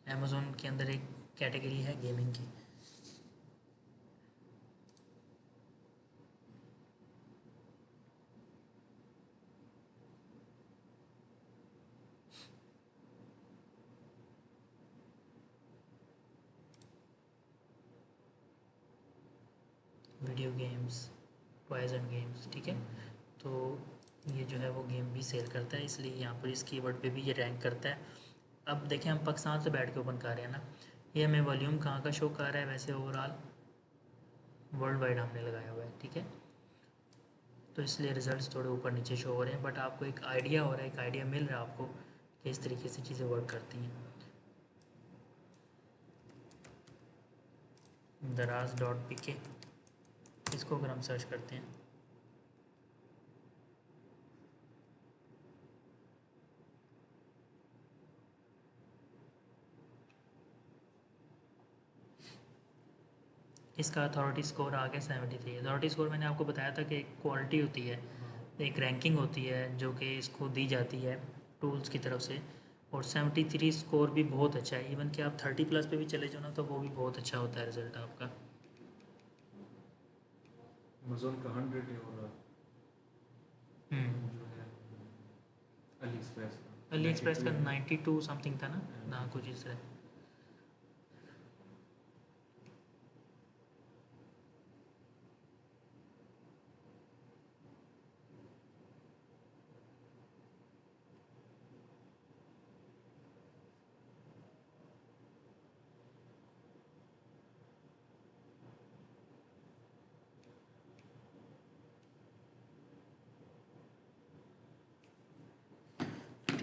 अमेज़ोन के अंदर एक कैटेगरी है गेमिंग की। Video games, toys and games. ठीक है, तो ये जो है वो गेम भी सेल करता है, इसलिए यहाँ पर इस कीवर्ड पे भी ये रैंक करता है। अब देखें, हम पाकिस्तान से बैठ के ओपन कर रहे हैं ना, ये हमें वॉल्यूम कहाँ का शो कर रहा है? वैसे ओवरऑल वर्ल्ड वाइड हमने लगाया हुआ है। ठीक है, तो इसलिए रिजल्ट्स थोड़े ऊपर नीचे शो हो रहे हैं, बट आपको एक आइडिया हो रहा है, एक आइडिया मिल रहा है आपको कि इस तरीके से चीज़ें वर्क करती हैं। दराज.pk, इसको अगर हम सर्च करते हैं इसका अथॉरिटी स्कोर आ गया 73। अथॉरिटी स्कोर मैंने आपको बताया था कि एक क्वालिटी होती है, एक रैंकिंग होती है जो कि इसको दी जाती है टूल्स की तरफ से, और 73 स्कोर भी बहुत अच्छा है। इवन कि आप 30+ पे भी चले जाओ ना तो वो भी बहुत अच्छा होता है रिजल्ट आपका। अमेज़ोन का 100 है और जो है अली एक्सप्रेस का 92 है। 92 समथिंग था ना कुछ इस तरह।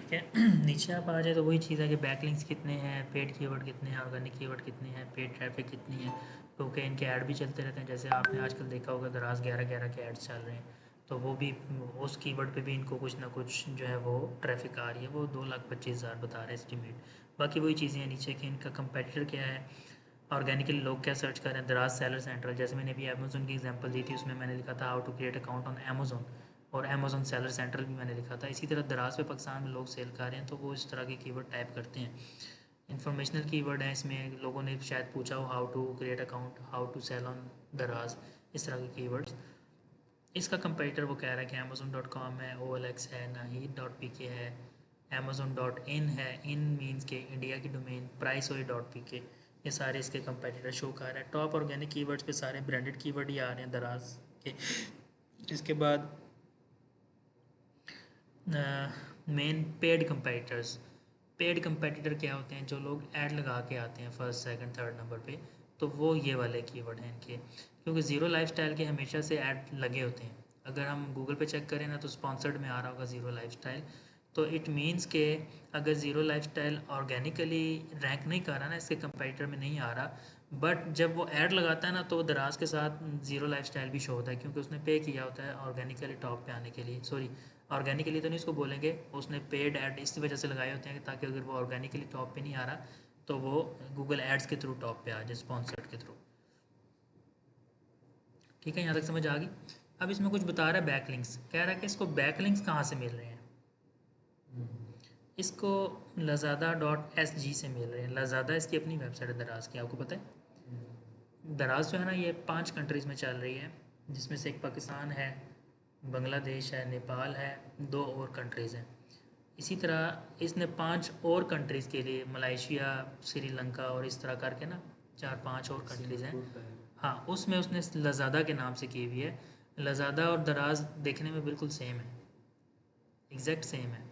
ठीक है। नीचे आप आ जाए तो वही चीज़ है कि बैकलिंक्स कितने हैं, पेड कीवर्ड कितने हैं, ऑर्गेनिक कीवर्ड कितने हैं, पेड ट्रैफिक कितनी है, क्योंकि इनके ऐड भी चलते रहते हैं। जैसे आपने आजकल देखा होगा दराज 11-11 के ऐड्स चल रहे हैं, तो वो भी उस कीवर्ड पे भी इनको कुछ ना कुछ जो है वो ट्रैफिक आ रही है। वो 2,25,000 बता रहे हैं एस्टिमेट। बाकी वही चीज़ें हैं नीचे कि इनका कंपेटिटर क्या है, ऑर्गेनिकली लोग क्या सर्च कर रहे हैं। दराज सेलर सेंट्रल, जैसे मैंने अभी अमेजोन की एग्जांपल दी थी, उसमें मैंने लिखा था how to create account on Amazon, और अमेजोन सेलर सेंट्रल भी मैंने लिखा था। इसी तरह दराज पे पाकिस्तान में लोग सेल कर रहे हैं, तो वो इस तरह के कीवर्ड टाइप करते हैं। इन्फॉर्मेशनल कीवर्ड हैं इसमें, लोगों ने शायद पूछा हो how to create account, how to sell on Daraz, इस तरह के कीवर्ड्स। इसका कंपेटिटर वो कह रहा है कि amazon.com है, OLX है, naheed.pk है, amazon.in है। इन मीन्स के इंडिया की डोमेन, priceoy.pk, ये सारे इसके कंपेटिटर शो कर रहे हैं। टॉप ऑर्गेनिक कीवर्ड्स पे सारे ब्रांडेड कीवर्ड ही आ रहे हैं दराज के। इसके बाद main paid competitors. Paid competitor क्या होते हैं, जो लोग ऐड लगा के आते हैं फर्स्ट सेकंड थर्ड नंबर पे, तो वो ये वाले कीवर्ड हैं इनके। क्योंकि ज़ीरो लाइफस्टाइल के हमेशा से ऐड लगे होते हैं। अगर हम गूगल पे चेक करें ना तो स्पॉन्सर्ड में आ रहा होगा ज़ीरो लाइफस्टाइल। तो इट मीन्स के अगर ज़ीरो लाइफस्टाइल ऑर्गेनिकली रैंक नहीं कर रहा ना, इसके कंपेटिटर में नहीं आ रहा, बट जब वो ऐड लगाता है ना तो दराज के साथ ज़ीरो लाइफस्टाइल भी शो होता है, क्योंकि उसने पे किया होता है ऑर्गेनिकली टॉप पे आने के लिए। सॉरी, ऑर्गेनिकली तो नहीं इसको बोलेंगे, उसने पेड ऐड इस वजह से लगाए होते हैं ताकि अगर वो ऑर्गेनिकली टॉप पे नहीं आ रहा तो वो गूगल एड्स के थ्रू टॉप पे आ जाए, स्पॉन्सर्ड के थ्रू। ठीक है, यहाँ तक समझ आ गई। अब इसमें कुछ बता रहा है बैकलिंक्स, कह रहा है कि इसको बैकलिंक्स कहाँ से मिल रहे हैं। इसको lazada.sg से मिल रहे हैं। लजादा इसकी अपनी वेबसाइट है दराज की, आपको पता है। दराज जो है ना ये 5 कंट्रीज़ में चल रही है, जिसमें से एक पाकिस्तान है, बांग्लादेश है, नेपाल है, 2 और कंट्रीज़ हैं। इसी तरह इसने 5 और कंट्रीज़ के लिए, मलेशिया, श्रीलंका और इस तरह करके ना 4-5 और कंट्रीज़ हैं। हाँ, उसमें उसने लजादा के नाम से की हुई है। लजादा और दराज देखने में बिल्कुल सेम है, एग्जैक्ट सेम है।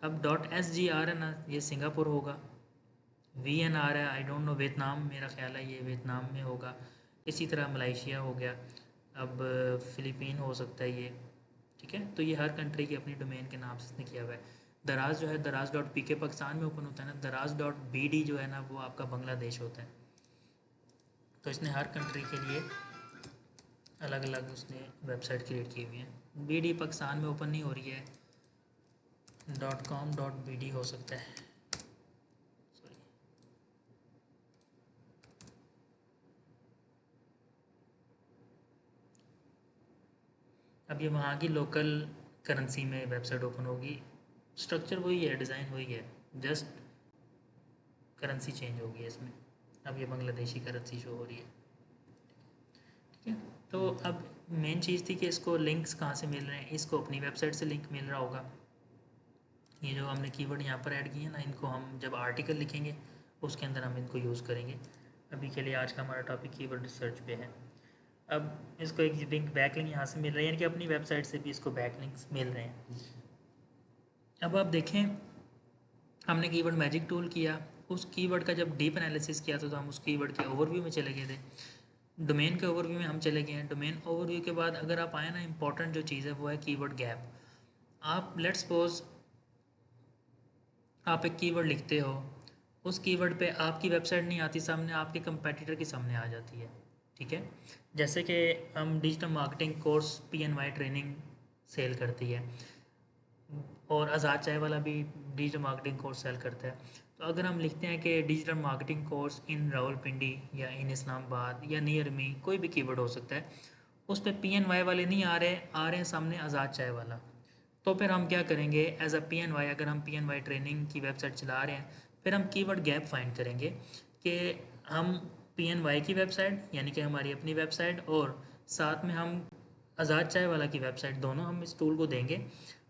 अब .sg आ रहा है ना, ये सिंगापुर होगा। VN आ रहा है, आई डोंट नो, वियतनाम, मेरा ख्याल है ये वियतनाम में होगा। इसी तरह मलेशिया हो गया। अब फ़िलिपीन हो सकता है ये। ठीक है, तो ये हर कंट्री की अपनी डोमेन के नाम से इसने किया हुआ है। दराज जो है दराज.pk पाकिस्तान में ओपन होता है ना, दराज.bd जो है ना वो आपका बांग्लादेश होता है। तो इसने हर कंट्री के लिए अलग अलग उसने वेबसाइट क्रिएट की हुई है। BD पाकिस्तान में ओपन नहीं हो रही है, .com.bd हो सकता है। सॉरी, अब ये वहाँ की लोकल करेंसी में वेबसाइट ओपन होगी। स्ट्रक्चर वही है, डिज़ाइन वही है, जस्ट करेंसी चेंज होगी है इसमें। अब ये बांग्लादेशी करेंसी शो हो रही है। ठीक है, तो अब मेन चीज़ थी कि इसको लिंक्स कहाँ से मिल रहे हैं। इसको अपनी वेबसाइट से लिंक मिल रहा होगा। ये जो हमने कीवर्ड यहाँ पर ऐड किए हैं ना, इनको हम जब आर्टिकल लिखेंगे उसके अंदर हम इनको यूज़ करेंगे। अभी के लिए आज का हमारा टॉपिक कीवर्ड रिसर्च पे है। अब इसको एक लिंक, बैक लिंक यहाँ से मिल रही है, यानी कि अपनी वेबसाइट से भी इसको बैक लिंक्स मिल रहे हैं। अब आप देखें, हमने कीवर्ड मैजिक टूल किया, उस कीवर्ड का जब डीप एनालिसिस किया था तो हम उस कीवर्ड के ओवरव्यू में चले गए थे। डोमेन के ओवरव्यू में हम चले गए हैं। डोमेन ओवरव्यू के बाद अगर आप आए ना, इंपॉर्टेंट जो चीज़ है वो है कीवर्ड गैप। आप लेट्स सपोज आप एक कीवर्ड लिखते हो, उस कीवर्ड पे आपकी वेबसाइट नहीं आती सामने, आपके कंपेटिटर की सामने आ जाती है। ठीक है, जैसे कि हम digital marketing course PNY training sell करती है, और आज़ाद चाय वाला भी डिजिटल मार्केटिंग कोर्स सेल करता है। तो अगर हम लिखते हैं कि digital marketing course in Rawalpindi या इन इस्लामाबाद या नियर मी, कोई भी कीवर्ड हो सकता है, उस पर PNY वाले नहीं आ रहे हैं सामने आज़ाद चाय वाला, तो फिर हम क्या करेंगे, एज अ PNY, अगर हम PNY ट्रेनिंग की वेबसाइट चला रहे हैं, फिर हम कीवर्ड गैप फाइंड करेंगे कि हम PNY की वेबसाइट यानी कि हमारी अपनी वेबसाइट और साथ में हम आज़ाद चाय वाला की वेबसाइट, दोनों हम इस टूल को देंगे।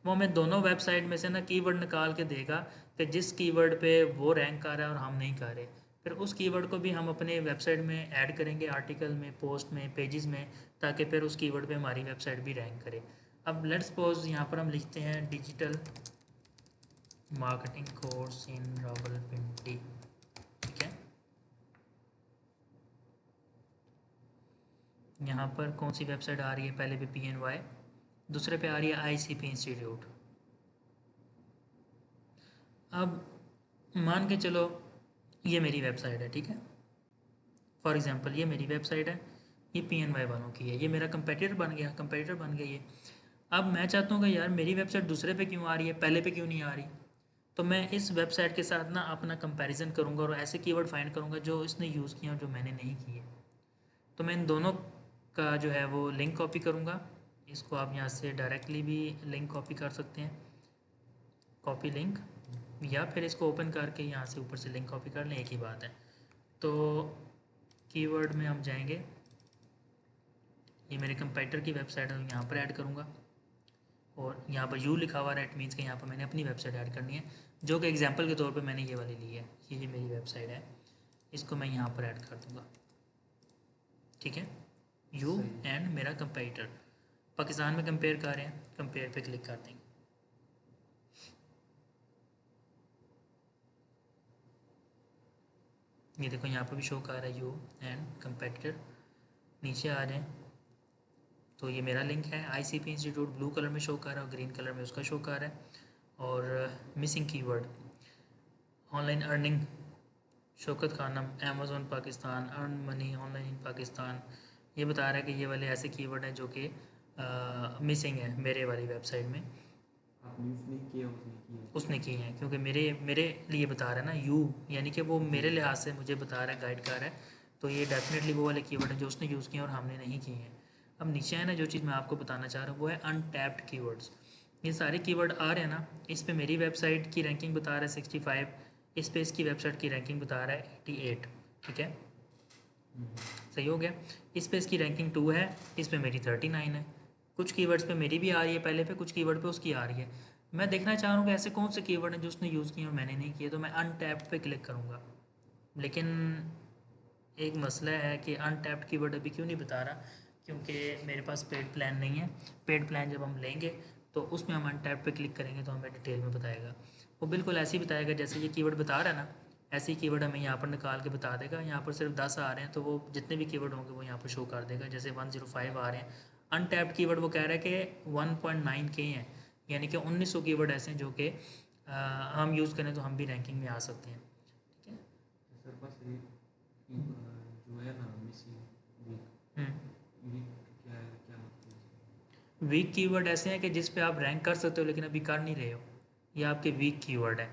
वो हमें दोनों वेबसाइट में से ना कीवर्ड निकाल के देगा कि जिस कीवर्ड पे वो रैंक कर रहा है और हम नहीं कर रहे, फिर उस कीवर्ड को भी हम अपने वेबसाइट में ऐड करेंगे, आर्टिकल में, पोस्ट में, पेजेस में, ताकि फिर उस कीवर्ड पे हमारी वेबसाइट भी रैंक करे। अब लेट्स सपोज यहाँ पर हम लिखते हैं digital marketing course in Rawalpindi. ठीक है, यहाँ पर कौन सी वेबसाइट आ रही है, पहले पे PNY, दूसरे पे आ रही है ICP इंस्टीट्यूट। अब मान के चलो ये मेरी वेबसाइट है, ठीक है, फॉर एग्जांपल ये मेरी वेबसाइट है, ये PNY वालों की है, ये मेरा कंपेटिटर बन गया ये। अब मैं चाहता हूँ कि यार मेरी वेबसाइट दूसरे पे क्यों आ रही है, पहले पे क्यों नहीं आ रही। तो मैं इस वेबसाइट के साथ ना अपना कंपैरिजन करूँगा और ऐसे कीवर्ड फाइंड करूँगा जो इसने यूज़ किया और जो मैंने नहीं किए। तो मैं इन दोनों का जो है वो लिंक कॉपी करूँगा। इसको आप यहाँ से डायरेक्टली भी लिंक कॉपी कर सकते हैं, कॉपी लिंक, या फिर इसको ओपन करके यहाँ से ऊपर से लिंक कॉपी कर लें, एक ही बात है। तो कीवर्ड में हम जाएंगे, ये मेरे कंपेटिटर की वेबसाइट है, यहाँ पर ऐड करूँगा और यहाँ पर यू लिखा हुआ है, इट मीन्स कि यहाँ पर मैंने अपनी वेबसाइट ऐड करनी है, जो कि एग्जांपल के तौर पे मैंने ये वाली ली है, ये मेरी वेबसाइट है, इसको मैं यहाँ पर ऐड कर दूँगा, ठीक है। यू एंड मेरा कंपेटिटर, पाकिस्तान में कंपेयर कर रहे हैं, कंपेयर पे क्लिक कर देंगे। ये देखो यहाँ पर भी शो कर रहा है यू एंड कंपेटिटर। नीचे आ जाएँ तो ये मेरा लिंक है, ICP इंस्टीट्यूट ब्लू कलर में शो कर रहा है और ग्रीन कलर में उसका शो कर रहा है। और missing keyword online earning, Shaukat Khanum, Amazon Pakistan, earn money online in Pakistan, ये बता रहा है कि ये वाले ऐसे कीवर्ड हैं जो कि मिसिंग है मेरे वाली वेबसाइट में। आपने उसने किया उसने की हैं, क्योंकि मेरे मेरे लिए बता रहा है ना यू, यानी कि वो मेरे लिहाज से मुझे बता रहा है, गाइड कर रहा है। तो ये डेफिनेटली वो वाले कीवर्ड हैं जो उसने यूज़ किए और हमने नहीं किए हैं। अब नीचे है ना, जो चीज़ मैं आपको बताना चाह रहा हूँ वो है अनटैप्ड कीवर्ड्स। ये सारे कीवर्ड आ रहे हैं ना, इस पे मेरी वेबसाइट की रैंकिंग बता रहा है 65, इस पे इसकी वेबसाइट की रैंकिंग बता रहा है 88, ठीक है, सही हो गया। इस पे इसकी रैंकिंग 2 है, इस पे मेरी 39 है। कुछ कीवर्ड्स पे मेरी भी आ रही है पहले पे, कुछ कीवर्ड पे उसकी आ रही है। मैं देखना चाह रहा हूँ कि ऐसे कौन से कीवर्ड हैं जो उसने यूज़ किए और मैंने नहीं किए, तो मैं अनटैप्ड पे क्लिक करूँगा। लेकिन एक मसला है कि अनटैप्ड कीवर्ड अभी क्यों नहीं बता रहा, क्योंकि मेरे पास पेड प्लान नहीं है। पेड प्लान जब हम लेंगे तो उसमें हम अनटैप्ड पे क्लिक करेंगे तो हमें डिटेल में बताएगा। वो बिल्कुल ऐसे ही बताएगा जैसे ये कीवर्ड बता रहा है ना, ऐसे ही कीवर्ड हमें यहाँ पर निकाल के बता देगा। यहाँ पर सिर्फ 10 आ रहे हैं तो वो जितने भी कीवर्ड होंगे वो यहाँ पर शो कर देगा। जैसे 105 आ रहे हैं अनटैप्ड कीवर्ड, वो कह रहा है कि 1.9K हैं, यानी कि 1900 कीवर्ड ऐसे हैं जो कि हम यूज़ करें तो हम भी रैंकिंग में आ सकते हैं, ठीक है। सर बस ये जो है ना मिसिंग वीक क्या है, क्या मतलब वीक कीवर्ड ऐसे हैं कि जिस पे आप रैंक कर सकते हो लेकिन अभी कर नहीं रहे हो, ये आपके वीक कीवर्ड है,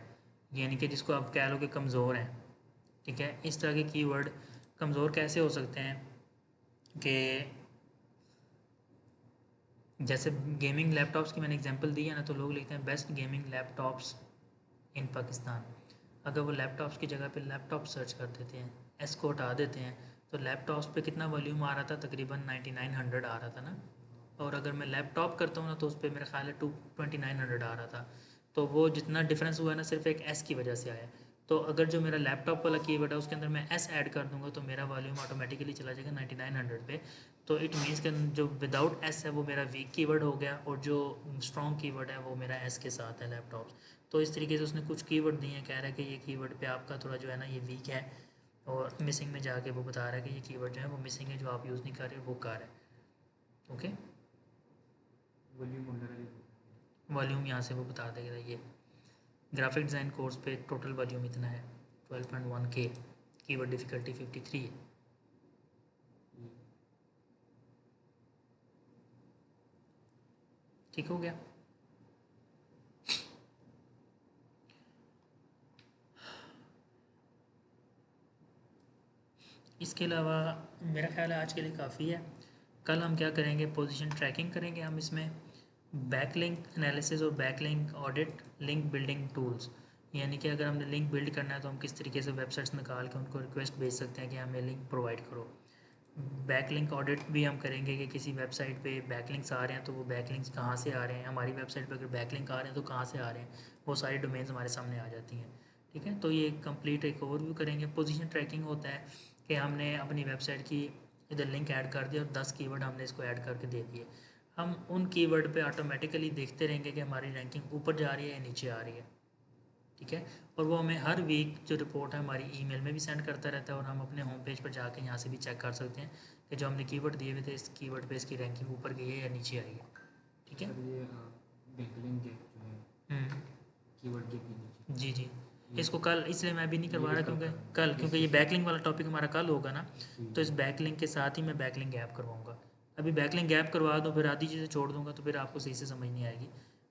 यानी कि जिसको आप कह लो कि कमज़ोर हैं, ठीक है। इस तरह के कीवर्ड कमज़ोर कैसे हो सकते हैं कि जैसे गेमिंग लैपटॉप्स की मैंने एग्जांपल दी है ना, तो लोग लिखते हैं बेस्ट गेमिंग लैपटॉप्स इन पाकिस्तान। अगर वो लैपटॉप्स की जगह पे लैपटॉप सर्च कर देते हैं, एस को हटा देते हैं, तो लैपटॉप्स पे कितना वॉल्यूम आ रहा था, तकरीबन 9900 आ रहा था ना। और अगर मैं लैपटॉप करता हूँ ना तो उस पर मेरा ख्याल है 2900 आ रहा था। तो वो जितना डिफरेंस हुआ है ना सिर्फ एक एस की वजह से आया। तो अगर जो मेरा लैपटॉप वाला कीवर्ड है उसके अंदर मैं एस ऐड कर दूंगा तो मेरा वॉल्यूम ऑटोमेटिकली चला जाएगा 9900 पे। तो इट मीन्स कि जो विदाउट एस है वो मेरा वीक कीवर्ड हो गया और जो स्ट्रॉन्ग कीवर्ड है वो मेरा एस के साथ है लैपटॉप्स। तो इस तरीके से उसने कुछ कीवर्ड दिए हैं, कह रहा है कि ये कीवर्ड पे आपका थोड़ा जो है ना ये वीक है, और मिसिंग में जाके वो बता रहा है कि ये कीवर्ड जो है वो मिसिंग है, जो आप यूज़ नहीं कर रहे वो कर है, ओके। वॉल्यूम वगैरह वॉल्यूम यहाँ से वो बता देगा, ये ग्राफिक डिज़ाइन कोर्स पे टोटल वॉल्यूम इतना है 12.1K, कीवर्ड डिफ़िकल्टी 53 है। ठीक हो गया। इसके अलावा मेरा ख्याल है आज के लिए काफ़ी है। कल हम क्या करेंगे, पोजीशन ट्रैकिंग करेंगे हम इसमें, बैकलिंक एनालिसिस और backlink audit, link building tools, यानी कि अगर हमने लिंक बिल्ड करना है तो हम किस तरीके से वेबसाइट्स निकाल के उनको रिक्वेस्ट भेज सकते हैं कि हमें लिंक प्रोवाइड करो। बैकलिंक ऑडिट भी हम करेंगे कि किसी वेबसाइट पे बैकलिंक्स आ रहे हैं तो वो बैकलिंक्स कहाँ से आ रहे हैं, हमारी वेबसाइट पे अगर बैकलिंक आ रहे हैं तो कहाँ से आ रहे हैं, वो सारी डोमेन्स हमारे सामने आ जाती हैं, ठीक है। तो ये कंप्लीट एक ओवरव्यू करेंगे। पोजीशन ट्रैकिंग होता है कि हमने अपनी वेबसाइट की इधर लिंक ऐड कर दिया और 10 कीवर्ड हमने इसको ऐड करके दे दिए। हम उन कीवर्ड पे ऑटोमेटिकली देखते रहेंगे कि हमारी रैंकिंग ऊपर जा रही है या नीचे आ रही है, ठीक है। और वो हमें हर वीक जो रिपोर्ट है हमारी ईमेल में भी सेंड करता रहता है और हम अपने होम पेज पर जाके यहाँ से भी चेक कर सकते हैं कि जो हमने कीवर्ड दिए हुए थे इस कीवर्ड पे इसकी रैंकिंग ऊपर गई है या नीचे आई है, ठीक है। सर ये बैकलिंक जो है हम्म कीवर्ड के भी नीचे। जी जी, इसको कल इसलिए मैं अभी नहीं करवा ये रहा कल क्योंकि करना। कल, क्योंकि ये बैकलिंक वाला टॉपिक हमारा कल होगा ना, ठीक तो इस है। बैकलिंक के साथ ही मैं बैकलिंक गैप करवाऊंगा। अभी बैकलिंक गैप करवा दूँ फिर आधी चीज़ें छोड़ दूंगा तो फिर आपको सही से समझ नहीं आएगी।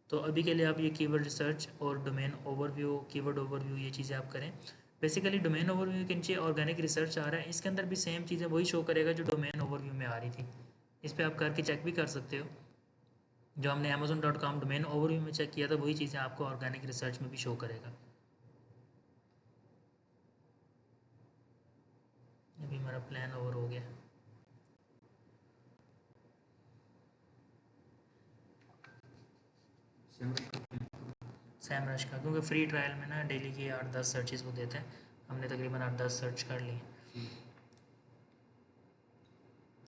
तो अभी के लिए आप ये कीवर्ड रिसर्च और डोमेन ओवरव्यू, कीवर्ड ओवरव्यू, ये चीज़ें आप करें। बेसिकली डोमेन ओवरव्यू के नीचे ऑर्गेनिक रिसर्च आ रहा है, इसके अंदर भी सेम चीज़ें वही शो करेगा जो डोमेन ओवरव्यू में आ रही थी। इस पर आप करके चेक भी कर सकते हो। जो हमने amazon.com डोमेन ओवरव्यू में चेक किया था वही चीज़ें आपको ऑर्गेनिक रिसर्च में भी शो करेगा। अभी हमारा प्लान ओवर हो गया। सैम रश का, क्योंकि फ्री ट्रायल में ना डेली की 8-10 सर्चेस वो देते हैं, हमने तकरीबन 8-10 सर्च कर लिए।